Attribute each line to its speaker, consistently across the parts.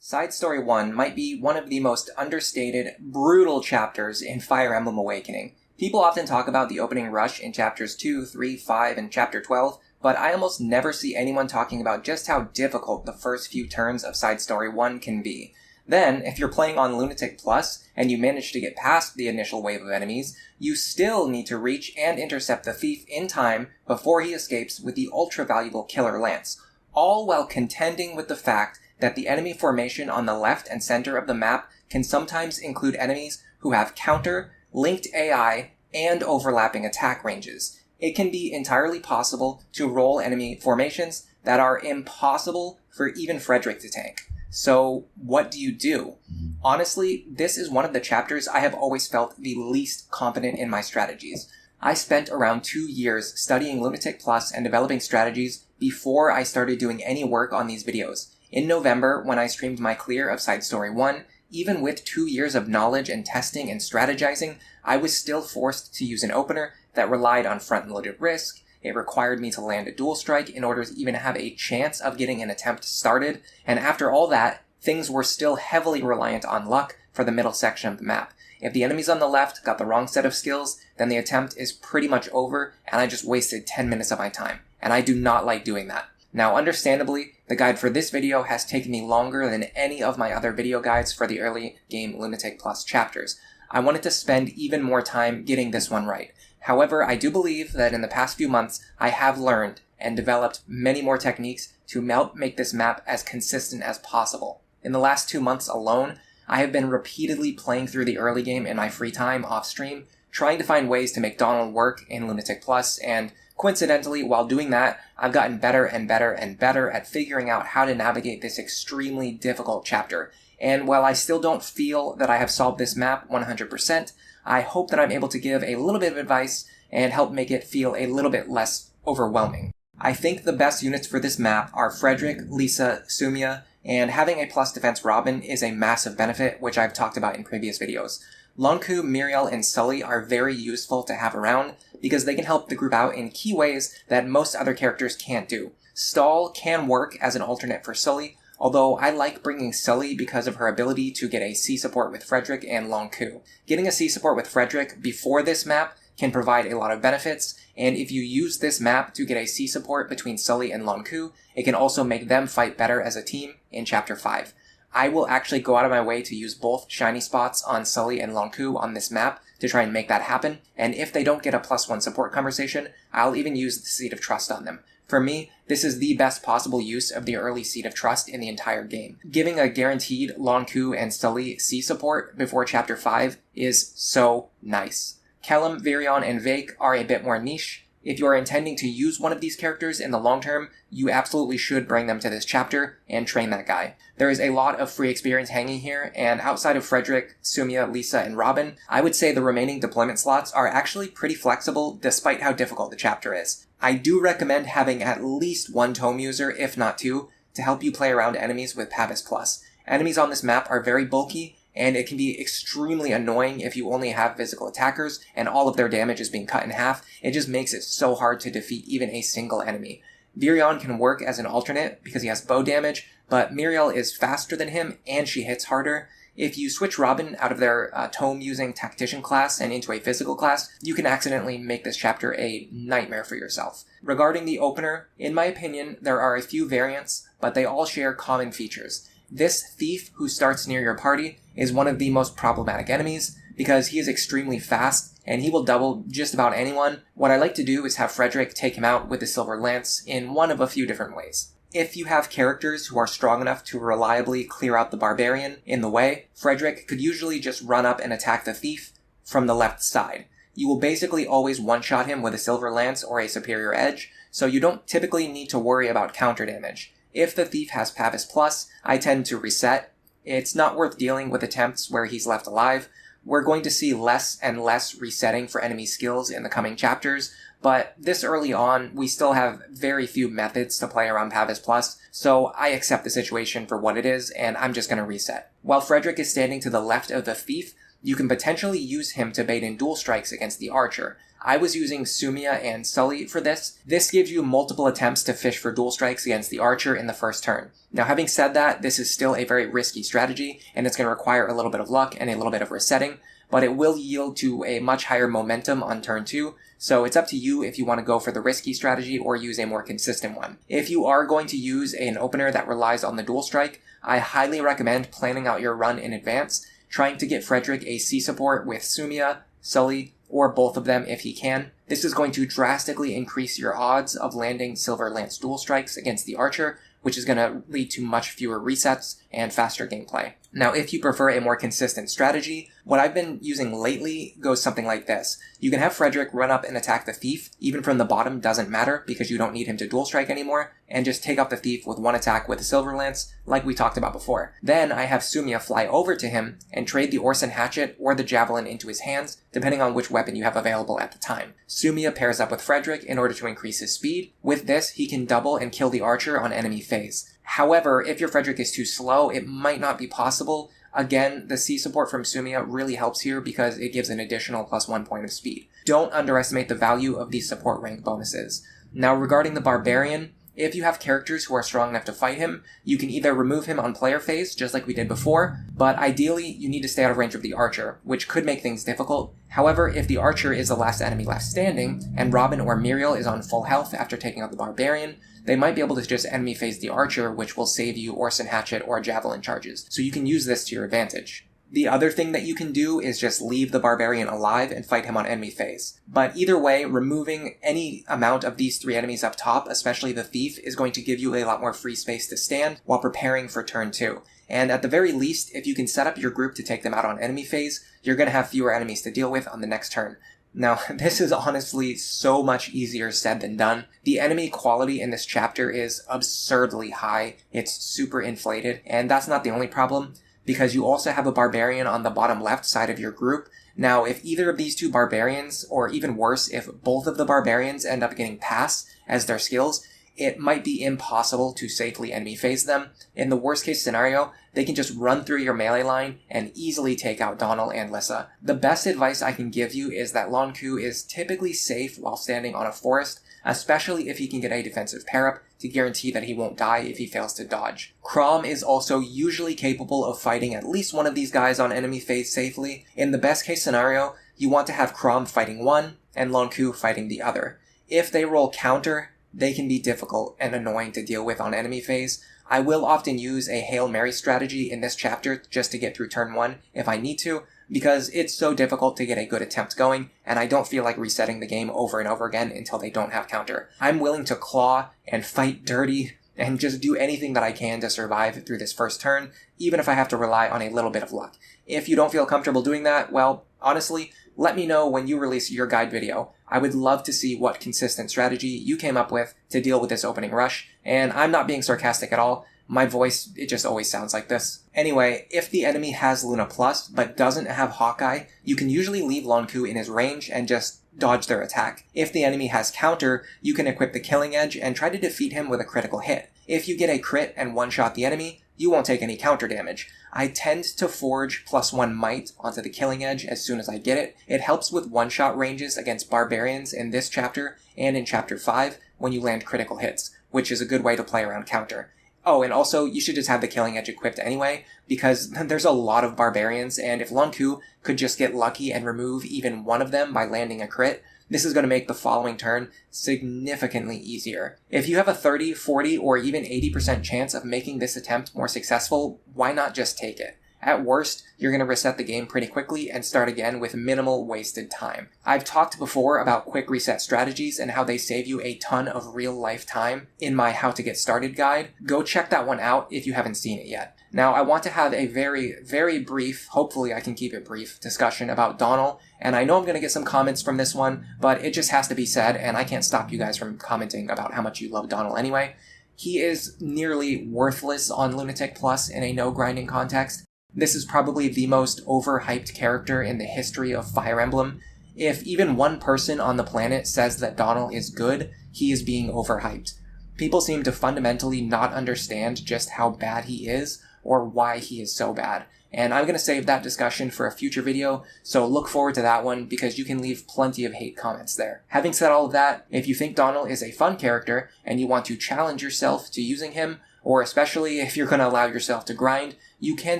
Speaker 1: Sidestory 1 might be one of the most understated, brutal chapters in Fire Emblem Awakening. People often talk about the opening rush in chapters 2, 3, 5, and chapter 12, but I almost never see anyone talking about just how difficult the first few turns of Sidestory 1 can be. Then, if you're playing on Lunatic Plus, and you manage to get past the initial wave of enemies, you still need to reach and intercept the thief in time before he escapes with the ultra-valuable Killer Lance, all while contending with the fact that the enemy formation on the left and center of the map can sometimes include enemies who have counter, linked AI, and overlapping attack ranges. It can be entirely possible to roll enemy formations that are impossible for even Frederick to tank. So, what do you do? Honestly, this is one of the chapters I have always felt the least confident in my strategies. I spent around 2 years studying Lunatic Plus and developing strategies before I started doing any work on these videos. In November, when I streamed my clear of Sidestory 1, even with 2 years of knowledge and testing and strategizing, I was still forced to use an opener that relied on front-loaded risk. It required me to land a dual strike in order to even have a chance of getting an attempt started, and after all that, things were still heavily reliant on luck for the middle section of the map. If the enemies on the left got the wrong set of skills, then the attempt is pretty much over, and I just wasted 10 minutes of my time, and I do not like doing that. Now, understandably, the guide for this video has taken me longer than any of my other video guides for the early game Lunatic Plus chapters. I wanted to spend even more time getting this one right. However, I do believe that in the past few months, I have learned and developed many more techniques to help make this map as consistent as possible. In the last 2 months alone, I have been repeatedly playing through the early game in my free time off stream, trying to find ways to make Donnel work in Lunatic Plus, and coincidentally, while doing that, I've gotten better and better and better at figuring out how to navigate this extremely difficult chapter. And while I still don't feel that I have solved this map 100%, I hope that I'm able to give a little bit of advice and help make it feel a little bit less overwhelming. I think the best units for this map are Frederick, Lisa, Sumia, and having a plus defense Robin is a massive benefit, which I've talked about in previous videos. Lonku, Miriel, and Sully are very useful to have around because they can help the group out in key ways that most other characters can't do. Stall can work as an alternate for Sully, although I like bringing Sully because of her ability to get a C support with Frederick and Lonku. Getting a C support with Frederick before this map can provide a lot of benefits, and if you use this map to get a C support between Sully and Lonku, it can also make them fight better as a team in Chapter 5. I will actually go out of my way to use both shiny spots on Sully and Lonku on this map to try and make that happen, and if they don't get a +1 support conversation, I'll even use the Seed of Trust on them. For me, this is the best possible use of the early Seed of Trust in the entire game. Giving a guaranteed Lonku and Sully C support before Chapter 5 is so nice. Kellum, Virion, and Vake are a bit more niche. If you are intending to use one of these characters in the long term, you absolutely should bring them to this chapter and train that guy. There is a lot of free experience hanging here, and outside of Frederick, Sumia, Lisa, and Robin, I would say the remaining deployment slots are actually pretty flexible despite how difficult the chapter is. I do recommend having at least one tome user, if not two, to help you play around enemies with Pavis Plus. Enemies on this map are very bulky, and it can be extremely annoying if you only have physical attackers and all of their damage is being cut in half. It just makes it so hard to defeat even a single enemy. Virion can work as an alternate because he has bow damage, but Miriel is faster than him and she hits harder. If you switch Robin out of their tome-using tactician class and into a physical class, you can accidentally make this chapter a nightmare for yourself. Regarding the opener, in my opinion, there are a few variants, but they all share common features. This thief who starts near your party is one of the most problematic enemies because he is extremely fast and he will double just about anyone. What I like to do is have Frederick take him out with the Silver Lance in one of a few different ways. If you have characters who are strong enough to reliably clear out the Barbarian in the way, Frederick could usually just run up and attack the thief from the left side. You will basically always one-shot him with a Silver Lance or a Superior Edge, so you don't typically need to worry about counter damage. If the thief has Pavis Plus, I tend to reset. It's not worth dealing with attempts where he's left alive. We're going to see less and less resetting for enemy skills in the coming chapters, but this early on, we still have very few methods to play around Pavis Plus, so I accept the situation for what it is, and I'm just going to reset. While Frederick is standing to the left of the thief, you can potentially use him to bait in dual strikes against the archer. I was using Sumia and Sully for this. This gives you multiple attempts to fish for dual strikes against the archer in the first turn. Now, having said that, this is still a very risky strategy, and it's going to require a little bit of luck and a little bit of resetting, but it will yield to a much higher momentum on turn 2, so it's up to you if you want to go for the risky strategy or use a more consistent one. If you are going to use an opener that relies on the dual strike, I highly recommend planning out your run in advance, trying to get Frederick a C support with Sumia, Sully, or both of them if he can. This is going to drastically increase your odds of landing Silver Lance dual strikes against the archer, which is going to lead to much fewer resets and faster gameplay. Now, if you prefer a more consistent strategy, what I've been using lately goes something like this. You can have Frederick run up and attack the thief, even from the bottom doesn't matter because you don't need him to dual strike anymore, and just take out the thief with one attack with a Silver Lance, like we talked about before. Then I have Sumia fly over to him and trade the Orson Hatchet or the Javelin into his hands, depending on which weapon you have available at the time. Sumia pairs up with Frederick in order to increase his speed. With this, he can double and kill the archer on enemy phase. However, if your Frederick is too slow, it might not be possible. Again, the C support from Sumia really helps here because it gives an additional +1 point of speed. Don't underestimate the value of these support rank bonuses. Now, regarding the Barbarian, if you have characters who are strong enough to fight him, you can either remove him on player phase, just like we did before, but ideally, you need to stay out of range of the archer, which could make things difficult. However, if the archer is the last enemy left standing, and Robin or Muriel is on full health after taking out the Barbarian, they might be able to just enemy phase the archer, which will save you Orson Hatchet or Javelin charges, so you can use this to your advantage. The other thing that you can do is just leave the Barbarian alive and fight him on enemy phase. But either way, removing any amount of these 3 enemies up top, especially the Thief, is going to give you a lot more free space to stand while preparing for turn 2. And at the very least, if you can set up your group to take them out on enemy phase, you're going to have fewer enemies to deal with on the next turn. Now, this is honestly so much easier said than done. The enemy quality in this chapter is absurdly high. It's super inflated, and that's not the only problem, because you also have a Barbarian on the bottom left side of your group. Now, if either of these 2 Barbarians, or even worse, if both of the Barbarians end up getting pass as their skills, it might be impossible to safely enemy phase them. In the worst case scenario, they can just run through your melee line and easily take out Donnel and Lissa. The best advice I can give you is that Lonku is typically safe while standing on a forest, especially if he can get a defensive pair-up to guarantee that he won't die if he fails to dodge. Chrom is also usually capable of fighting at least one of these guys on enemy phase safely. In the best case scenario, you want to have Chrom fighting one and Lonku fighting the other. If they roll counter, they can be difficult and annoying to deal with on enemy phase. I will often use a Hail Mary strategy in this chapter just to get through turn 1 if I need to, because it's so difficult to get a good attempt going, and I don't feel like resetting the game over and over again until they don't have counter. I'm willing to claw and fight dirty and just do anything that I can to survive through this first turn, even if I have to rely on a little bit of luck. If you don't feel comfortable doing that, well, honestly, let me know when you release your guide video. I would love to see what consistent strategy you came up with to deal with this opening rush, and I'm not being sarcastic at all. My voice, it just always sounds like this. Anyway, if the enemy has Luna Plus but doesn't have Hawkeye, you can usually leave Lonku in his range and just dodge their attack. If the enemy has counter, you can equip the Killing Edge and try to defeat him with a critical hit. If you get a crit and one-shot the enemy, you won't take any counter damage. I tend to forge +1 might onto the Killing Edge as soon as I get it. It helps with one-shot ranges against barbarians in this chapter and in chapter 5 when you land critical hits, which is a good way to play around counter. Oh, and also, you should just have the Killing Edge equipped anyway, because there's a lot of barbarians, and if Lonku could just get lucky and remove even one of them by landing a crit, this is going to make the following turn significantly easier. If you have a 30, 40, or even 80% chance of making this attempt more successful, why not just take it? At worst, you're going to reset the game pretty quickly and start again with minimal wasted time. I've talked before about quick reset strategies and how they save you a ton of real-life time in my How to Get Started guide. Go check that one out if you haven't seen it yet. Now, I want to have a very, very brief, hopefully I can keep it brief, discussion about Donnel, and I know I'm going to get some comments from this one, but it just has to be said, and I can't stop you guys from commenting about how much you love Donnel anyway. He is nearly worthless on Lunatic Plus in a no-grinding context. This is probably the most overhyped character in the history of Fire Emblem. If even one person on the planet says that Donnel is good, he is being overhyped. People seem to fundamentally not understand just how bad he is, or why he is so bad. and I'm going to save that discussion for a future video, so look forward to that one because you can leave plenty of hate comments there. Having said all of that, if you think Donnel is a fun character and you want to challenge yourself to using him, or especially if you're going to allow yourself to grind, you can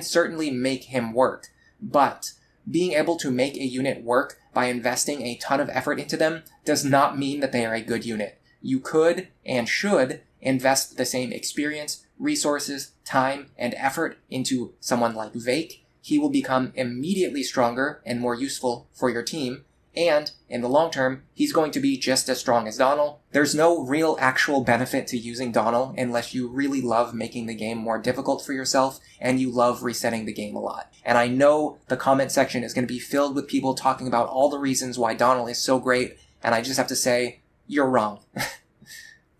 Speaker 1: certainly make him work. But being able to make a unit work by investing a ton of effort into them does not mean that they are a good unit. You could and should invest the same experience, resources, time, and effort into someone like Vake. He will become immediately stronger and more useful for your team, and in the long term, he's going to be just as strong as Donnel. There's no real actual benefit to using Donnel unless you really love making the game more difficult for yourself and you love resetting the game a lot. And I know the comment section is going to be filled with people talking about all the reasons why Donnel is so great, and I just have to say, you're wrong.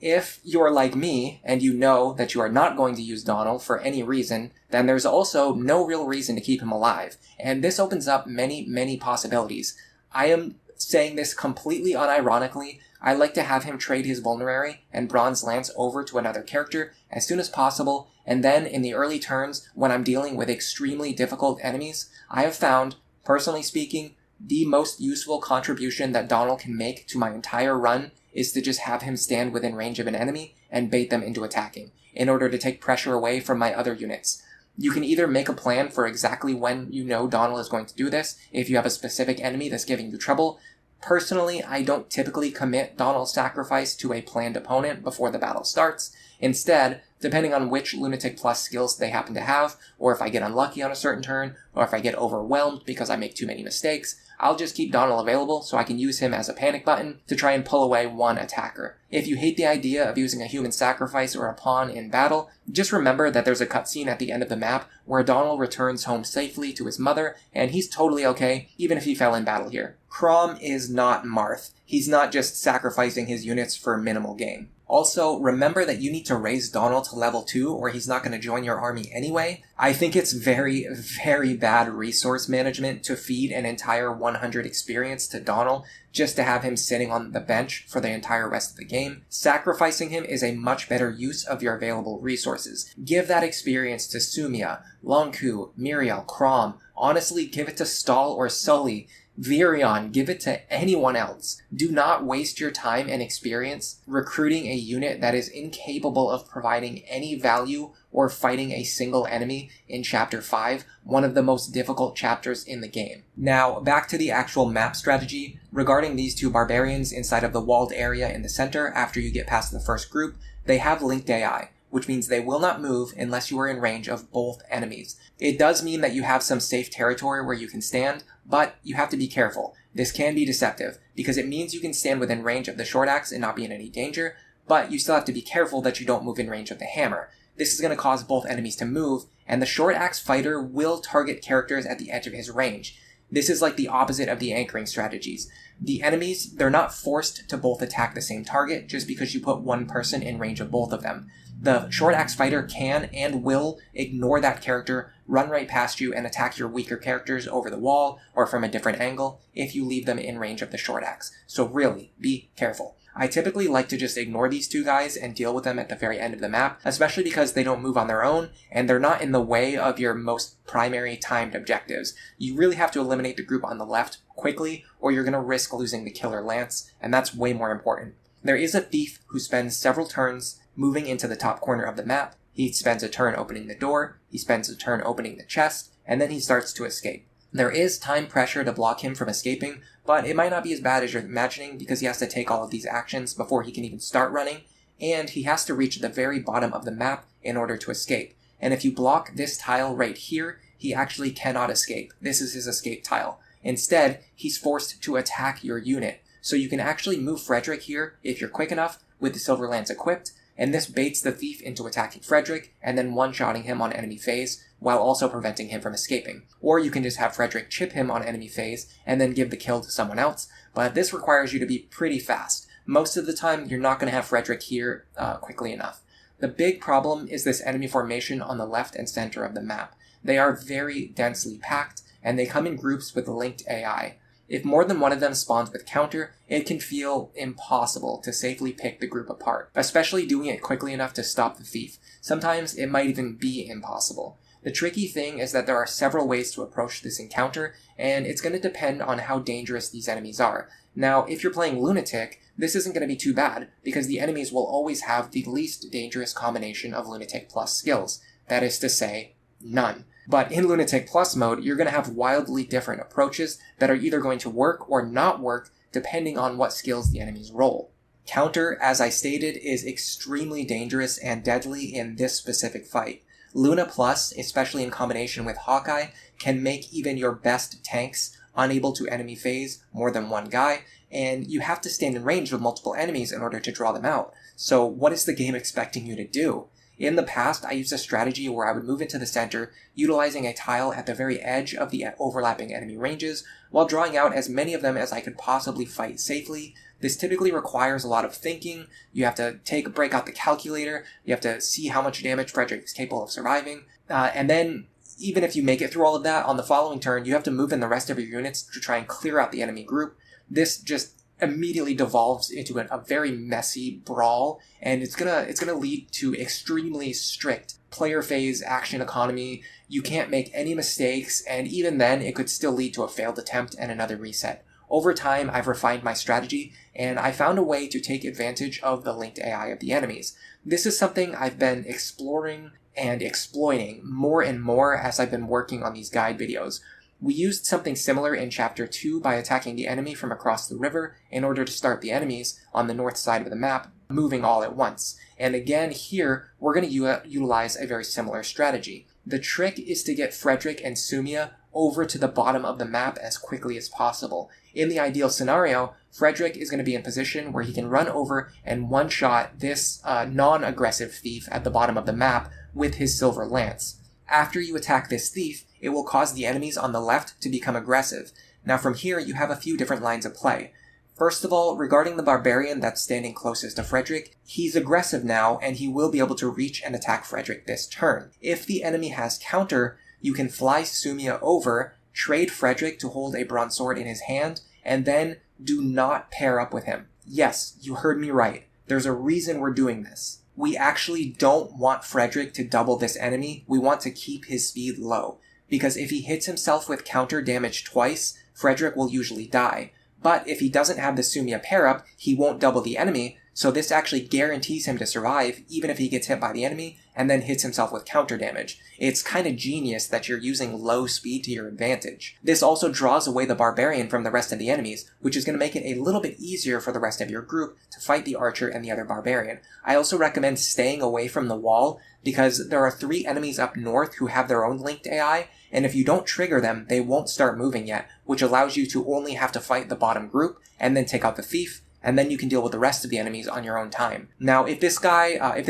Speaker 1: If you're like me, and you know that you are not going to use Donnel for any reason, then there's also no real reason to keep him alive. And this opens up many, many possibilities. I am saying this completely unironically. I like to have him trade his Vulnerary and Bronze Lance over to another character as soon as possible, and then in the early turns, when I'm dealing with extremely difficult enemies, I have found, personally speaking, the most useful contribution that Donnel can make to my entire run is to just have him stand within range of an enemy and bait them into attacking, in order to take pressure away from my other units. You can either make a plan for exactly when you know Donnel is going to do this, if you have a specific enemy that's giving you trouble. Personally, I don't typically commit Donnel's sacrifice to a planned opponent before the battle starts. Instead, depending on which Lunatic Plus skills they happen to have, or if I get unlucky on a certain turn, or if I get overwhelmed because I make too many mistakes, I'll just keep Donnel available so I can use him as a panic button to try and pull away one attacker. If you hate the idea of using a human sacrifice or a pawn in battle, just remember that there's a cutscene at the end of the map where Donnel returns home safely to his mother, and he's totally okay, even if he fell in battle here. Crom is not Marth. He's not just sacrificing his units for minimal gain. Also, remember that you need to raise Donnel to level 2 or he's not going to join your army anyway. I think it's very, very bad resource management to feed an entire 100 experience to Donnel just to have him sitting on the bench for the entire rest of the game. Sacrificing him is a much better use of your available resources. Give that experience to Sumia, Longku, Miriel, Crom. Honestly, give it to Stahl or Sully. Virion, give it to anyone else. Do not waste your time and experience recruiting a unit that is incapable of providing any value or fighting a single enemy in Chapter 5, one of the most difficult chapters in the game. Now, back to the actual map strategy. Regarding these two barbarians inside of the walled area in the center after you get past the first group, they have linked AI, which means they will not move unless you are in range of both enemies. It does mean that you have some safe territory where you can stand, but you have to be careful. This can be deceptive, because it means you can stand within range of the short axe and not be in any danger, but you still have to be careful that you don't move in range of the hammer. This is going to cause both enemies to move, and the short axe fighter will target characters at the edge of his range. This is like the opposite of the anchoring strategies. The enemies, they're not forced to both attack the same target just because you put one person in range of both of them. The short axe fighter can and will ignore that character, run right past you, and attack your weaker characters over the wall or from a different angle if you leave them in range of the short axe. So really, be careful. I typically like to just ignore these two guys and deal with them at the very end of the map, especially because they don't move on their own and they're not in the way of your most primary timed objectives. You really have to eliminate the group on the left quickly or you're going to risk losing the killer lance, and that's way more important. There is a thief who spends several turns moving into the top corner of the map. He spends a turn opening the door, he spends a turn opening the chest, and then he starts to escape. There is time pressure to block him from escaping, but it might not be as bad as you're imagining because he has to take all of these actions before he can even start running, and he has to reach the very bottom of the map in order to escape. And if you block this tile right here, he actually cannot escape. This is his escape tile. Instead, he's forced to attack your unit. So you can actually move Frederick here if you're quick enough with the Silver Lance equipped, and this baits the thief into attacking Frederick and then one-shotting him on enemy phase while also preventing him from escaping. Or you can just have Frederick chip him on enemy phase and then give the kill to someone else, but this requires you to be pretty fast. Most of the time, you're not going to have Frederick here quickly enough. The big problem is this enemy formation on the left and center of the map. They are very densely packed, and they come in groups with linked AI. If more than one of them spawns with counter, it can feel impossible to safely pick the group apart, especially doing it quickly enough to stop the thief. Sometimes it might even be impossible. The tricky thing is that there are several ways to approach this encounter, and it's going to depend on how dangerous these enemies are. Now, if you're playing Lunatic, this isn't going to be too bad, because the enemies will always have the least dangerous combination of Lunatic Plus skills. That is to say, none. But in Lunatic Plus mode, you're going to have wildly different approaches that are either going to work or not work depending on what skills the enemies roll. Counter, as I stated, is extremely dangerous and deadly in this specific fight. Luna Plus, especially in combination with Hawkeye, can make even your best tanks unable to enemy phase more than one guy, and you have to stand in range with multiple enemies in order to draw them out. So what is the game expecting you to do? In the past, I used a strategy where I would move into the center, utilizing a tile at the very edge of the overlapping enemy ranges, while drawing out as many of them as I could possibly fight safely. This typically requires a lot of thinking. You have to break out the calculator, you have to see how much damage Frederick is capable of surviving, and then even if you make it through all of that, on the following turn, you have to move in the rest of your units to try and clear out the enemy group. This just immediately devolves into a very messy brawl, and it's gonna lead to extremely strict player phase action economy. You can't make any mistakes, and even then, it could still lead to a failed attempt and another reset. Over time, I've refined my strategy, and I found a way to take advantage of the linked AI of the enemies. This is something I've been exploring and exploiting more and more as I've been working on these guide videos. We used something similar in Chapter 2 by attacking the enemy from across the river in order to start the enemies on the north side of the map moving all at once. And again, here, we're going to utilize a very similar strategy. The trick is to get Frederick and Sumia over to the bottom of the map as quickly as possible. In the ideal scenario, Frederick is going to be in position where he can run over and one-shot this non-aggressive thief at the bottom of the map with his silver lance. After you attack this thief, it will cause the enemies on the left to become aggressive. Now from here, you have a few different lines of play. First of all, regarding the barbarian that's standing closest to Frederick, he's aggressive now, and he will be able to reach and attack Frederick this turn. If the enemy has counter, you can fly Sumia over, trade Frederick to hold a bronze sword in his hand, and then do not pair up with him. Yes, you heard me right. There's a reason we're doing this. We actually don't want Frederick to double this enemy. We want to keep his speed low, because if he hits himself with counter damage twice, Frederick will usually die. But if he doesn't have the Sumia pair-up, he won't double the enemy, so this actually guarantees him to survive even if he gets hit by the enemy and then hits himself with counter damage. It's kind of genius that you're using low speed to your advantage. This also draws away the barbarian from the rest of the enemies, which is going to make it a little bit easier for the rest of your group to fight the archer and the other barbarian. I also recommend staying away from the wall, because there are 3 enemies up north who have their own linked AI, and if you don't trigger them, they won't start moving yet, which allows you to only have to fight the bottom group, and then take out the thief, and then you can deal with the rest of the enemies on your own time. Now, if this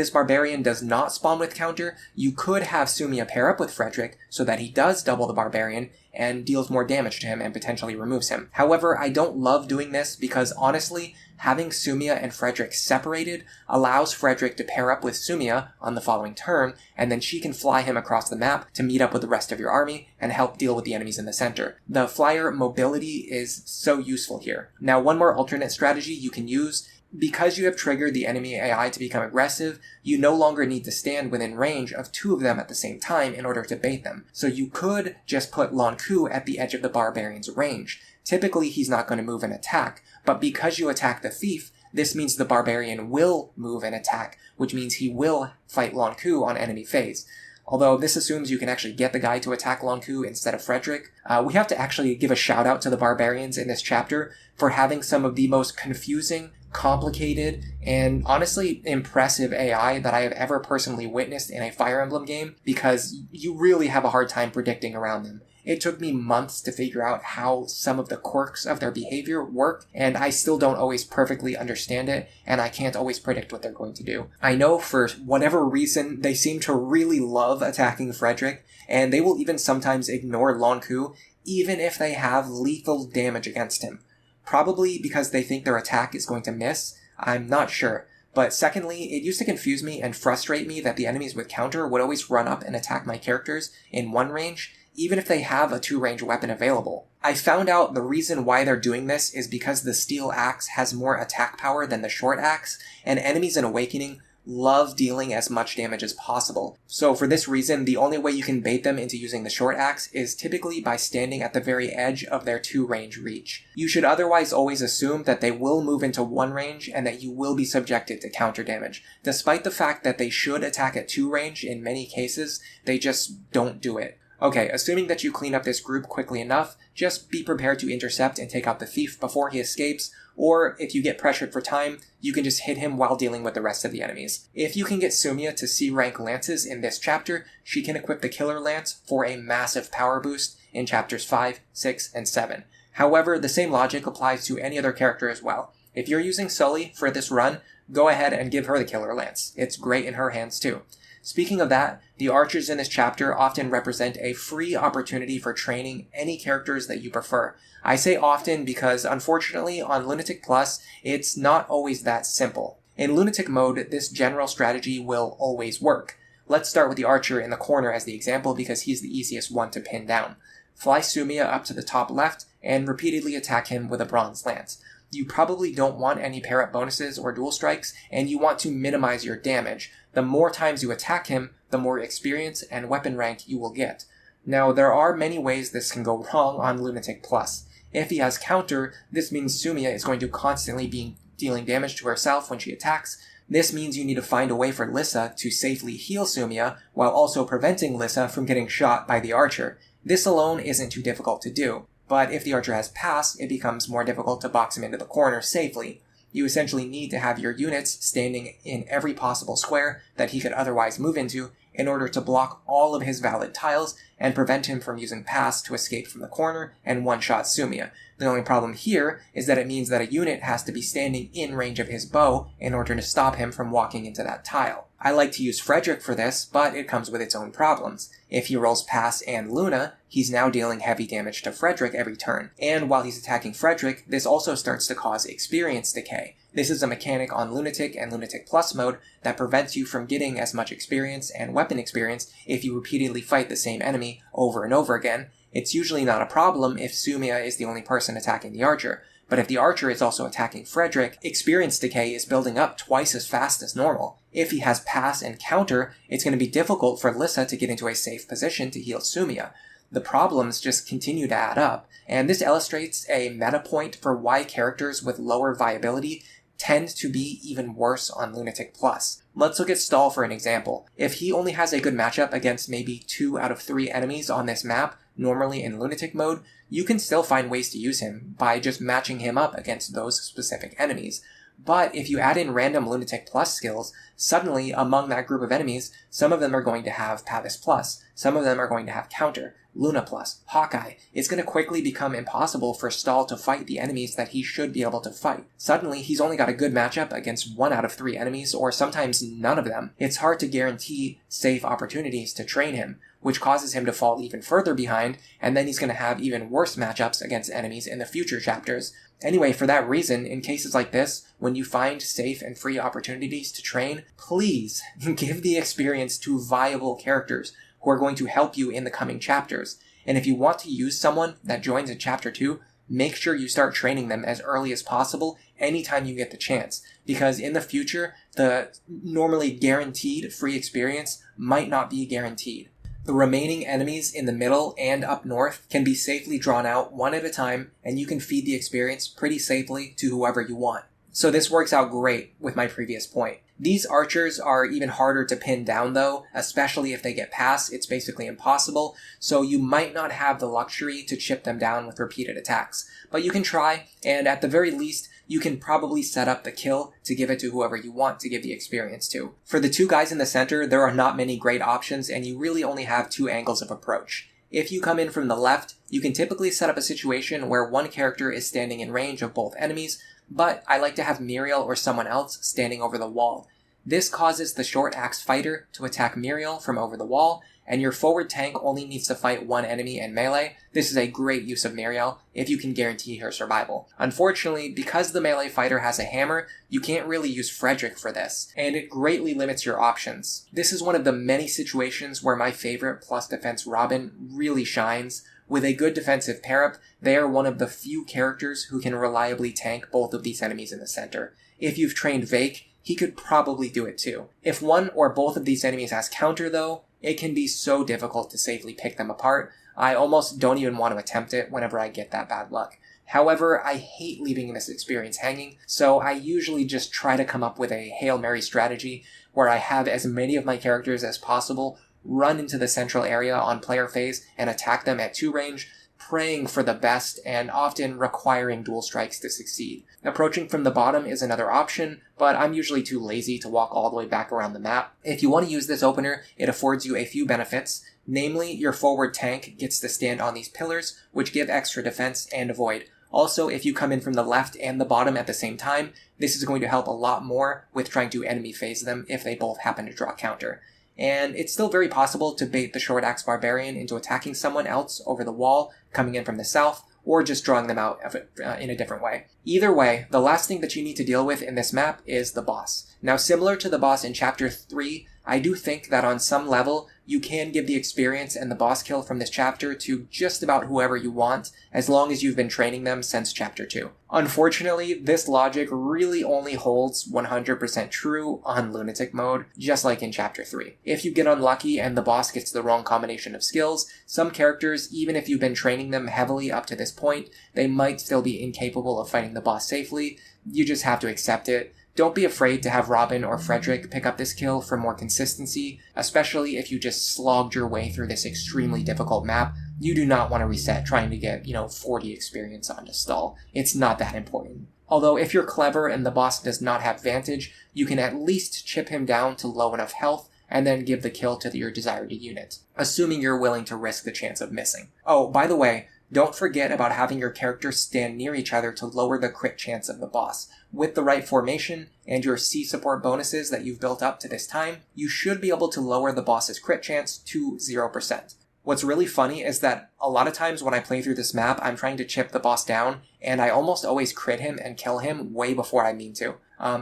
Speaker 1: barbarian does not spawn with counter, you could have Sumia pair up with Frederick so that he does double the barbarian and deals more damage to him and potentially removes him. However, I don't love doing this because honestly, having Sumia and Frederick separated allows Frederick to pair up with Sumia on the following turn, and then she can fly him across the map to meet up with the rest of your army and help deal with the enemies in the center. The flyer mobility is so useful here. Now, one more alternate strategy you can use. Because you have triggered the enemy AI to become aggressive, you no longer need to stand within range of 2 of them at the same time in order to bait them. So you could just put Lonku at the edge of the barbarian's range. Typically, he's not going to move and attack, but because you attack the thief, this means the barbarian will move and attack, which means he will fight Lonku on enemy phase. Although this assumes you can actually get the guy to attack Lonku instead of Frederick. We have to actually give a shout out to the barbarians in this chapter for having some of the most confusing, complicated, and honestly impressive AI that I have ever personally witnessed in a Fire Emblem game, because you really have a hard time predicting around them. It took me months to figure out how some of the quirks of their behavior work, and I still don't always perfectly understand it, and I can't always predict what they're going to do. I know for whatever reason, they seem to really love attacking Frederick, and they will even sometimes ignore Lonku, even if they have lethal damage against him. Probably because they think their attack is going to miss, I'm not sure. But secondly, it used to confuse me and frustrate me that the enemies with counter would always run up and attack my characters in 1 range, even if they have a 2-range weapon available. I found out the reason why they're doing this is because the steel axe has more attack power than the short axe, and enemies in Awakening love dealing as much damage as possible. So for this reason, the only way you can bait them into using the short axe is typically by standing at the very edge of their 2-range reach. You should otherwise always assume that they will move into 1 range and that you will be subjected to counter damage. Despite the fact that they should attack at 2 range in many cases, they just don't do it. Okay, assuming that you clean up this group quickly enough, just be prepared to intercept and take out the thief before he escapes, or if you get pressured for time, you can just hit him while dealing with the rest of the enemies. If you can get Sumia to C-rank lances in this chapter, she can equip the Killer Lance for a massive power boost in chapters 5, 6, and 7. However, the same logic applies to any other character as well. If you're using Sully for this run, go ahead and give her the Killer Lance. It's great in her hands too. Speaking of that, the archers in this chapter often represent a free opportunity for training any characters that you prefer. I say often because, unfortunately, on Lunatic Plus, it's not always that simple. In Lunatic mode, this general strategy will always work. Let's start with the archer in the corner as the example because he's the easiest one to pin down. Fly Sumia up to the top left and repeatedly attack him with a bronze lance. You probably don't want any pair-up bonuses or dual strikes, and you want to minimize your damage. The more times you attack him, the more experience and weapon rank you will get. Now, there are many ways this can go wrong on Lunatic Plus. If he has counter, this means Sumia is going to constantly be dealing damage to herself when she attacks. This means you need to find a way for Lissa to safely heal Sumia, while also preventing Lissa from getting shot by the archer. This alone isn't too difficult to do. But if the archer has pass, it becomes more difficult to box him into the corner safely. You essentially need to have your units standing in every possible square that he could otherwise move into in order to block all of his valid tiles and prevent him from using pass to escape from the corner and one-shot Sumia. The only problem here is that it means that a unit has to be standing in range of his bow in order to stop him from walking into that tile. I like to use Frederick for this, but it comes with its own problems. If he rolls Pass and Luna, he's now dealing heavy damage to Frederick every turn. And while he's attacking Frederick, this also starts to cause experience decay. This is a mechanic on Lunatic and Lunatic Plus mode that prevents you from getting as much experience and weapon experience if you repeatedly fight the same enemy over and over again. It's usually not a problem if Sumia is the only person attacking the archer, but if the archer is also attacking Frederick, experience decay is building up twice as fast as normal. If he has pass and counter, it's going to be difficult for Lissa to get into a safe position to heal Sumia. The problems just continue to add up, and this illustrates a meta point for why characters with lower viability tend to be even worse on Lunatic Plus. Let's look at Stall for an example. If he only has a good matchup against maybe 2 out of 3 enemies on this map, normally in Lunatic mode, you can still find ways to use him by just matching him up against those specific enemies. But if you add in random Lunatic Plus skills, suddenly among that group of enemies, some of them are going to have Pavis Plus, some of them are going to have Counter, Luna Plus, Hawkeye. It's going to quickly become impossible for Stall to fight the enemies that he should be able to fight. Suddenly, he's only got a good matchup against 1 out of 3 enemies, or sometimes none of them. It's hard to guarantee safe opportunities to train him, which causes him to fall even further behind, and then he's going to have even worse matchups against enemies in the future chapters. Anyway, for that reason, in cases like this, when you find safe and free opportunities to train, please give the experience to viable characters who are going to help you in the coming chapters. And if you want to use someone that joins in Chapter 2, make sure you start training them as early as possible anytime you get the chance, because in the future, the normally guaranteed free experience might not be guaranteed. The remaining enemies in the middle and up north can be safely drawn out one at a time, and you can feed the experience pretty safely to whoever you want. So this works out great with my previous point. These archers are even harder to pin down though, especially if they get past, it's basically impossible, so you might not have the luxury to chip them down with repeated attacks. But you can try, and at the very least, you can probably set up the kill to give it to whoever you want to give the experience to. For the 2 guys in the center, there are not many great options, and you really only have 2 angles of approach. If you come in from the left, you can typically set up a situation where one character is standing in range of both enemies, but I like to have Muriel or someone else standing over the wall. This causes the short axe fighter to attack Muriel from over the wall, and your forward tank only needs to fight 1 enemy in melee. This is a great use of Muriel if you can guarantee her survival. Unfortunately, because the melee fighter has a hammer, you can't really use Frederick for this, and it greatly limits your options. This is one of the many situations where my favorite plus defense Robin really shines. With a good defensive pair-up, they are one of the few characters who can reliably tank both of these enemies in the center. If you've trained Vake, he could probably do it too. If one or both of these enemies has counter though, it can be so difficult to safely pick them apart. I almost don't even want to attempt it whenever I get that bad luck. However, I hate leaving this experience hanging, so I usually just try to come up with a Hail Mary strategy where I have as many of my characters as possible run into the central area on player phase and attack them at 2 range, praying for the best and often requiring dual strikes to succeed. Approaching from the bottom is another option, but I'm usually too lazy to walk all the way back around the map. If you want to use this opener, it affords you a few benefits. Namely, your forward tank gets to stand on these pillars, which give extra defense and avoid. Also, if you come in from the left and the bottom at the same time, this is going to help a lot more with trying to enemy phase them if they both happen to draw counter. And it's still very possible to bait the Short Axe Barbarian into attacking someone else over the wall, coming in from the south, or just drawing them out of it, in a different way. Either way, the last thing that you need to deal with in this map is the boss. Now, similar to the boss in Chapter 3, I do think that on some level, you can give the experience and the boss kill from this chapter to just about whoever you want, as long as you've been training them since Chapter 2. Unfortunately, this logic really only holds 100% true on Lunatic mode, just like in Chapter 3. If you get unlucky and the boss gets the wrong combination of skills, some characters, even if you've been training them heavily up to this point, they might still be incapable of fighting the boss safely. You just have to accept it. Don't be afraid to have Robin or Frederick pick up this kill for more consistency, especially if you just slogged your way through this extremely difficult map. You do not want to reset trying to get, 40 experience onto stall. It's not that important. Although if you're clever and the boss does not have Vantage, you can at least chip him down to low enough health and then give the kill to your desired unit, assuming you're willing to risk the chance of missing. Oh, by the way, don't forget about having your characters stand near each other to lower the crit chance of the boss. With the right formation and your C support bonuses that you've built up to this time, you should be able to lower the boss's crit chance to 0%. What's really funny is that a lot of times when I play through this map, I'm trying to chip the boss down, and I almost always crit him and kill him way before I mean to.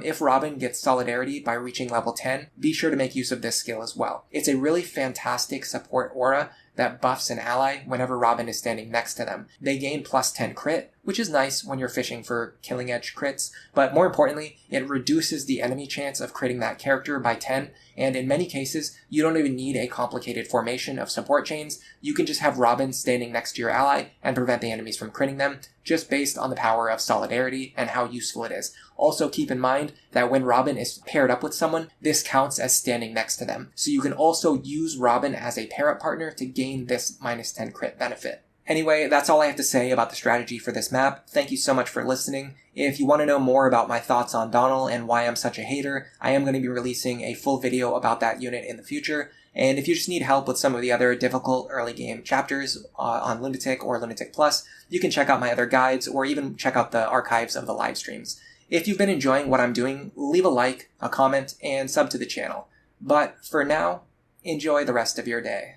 Speaker 1: If Robin gets Solidarity by reaching level 10, be sure to make use of this skill as well. It's a really fantastic support aura that buffs an ally whenever Robin is standing next to them. They gain plus 10 crit, which is nice when you're fishing for killing edge crits, but more importantly, it reduces the enemy chance of critting that character by 10, and in many cases, you don't even need a complicated formation of support chains. You can just have Robin standing next to your ally and prevent the enemies from critting them, just based on the power of Solidarity and how useful it is. Also keep in mind that when Robin is paired up with someone, this counts as standing next to them. So you can also use Robin as a pair-up partner to gain this minus 10 crit benefit. Anyway, that's all I have to say about the strategy for this map. Thank you so much for listening. If you want to know more about my thoughts on Donnel and why I'm such a hater, I am going to be releasing a full video about that unit in the future. And if you just need help with some of the other difficult early game chapters on Lunatic or Lunatic Plus, you can check out my other guides or even check out the archives of the live streams. If you've been enjoying what I'm doing, leave a like, a comment, and sub to the channel. But for now, enjoy the rest of your day.